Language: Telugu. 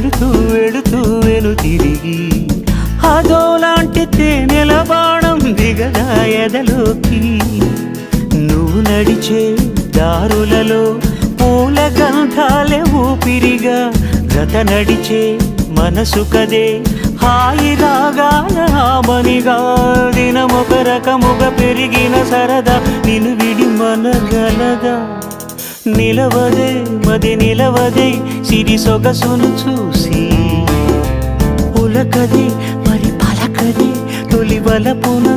వెళుతూ వెను తిరిగి అదోలాంటి తేనెల బాణం దిగగా ఎదలోకి నువ్వు నడిచే దారులలో పూల గంధాలే ఊపిరిగా గత నడిచే మనసు కదే హాయి రాగాల ఆమనిగా దినమొక రకముగా పెరిగిన సరదా నిన్ను విడి మనగలదా నిలవదే మది నిలవదే సిరి సొగసును చూసి పులకదే మరి పలకదే తొలి వలపున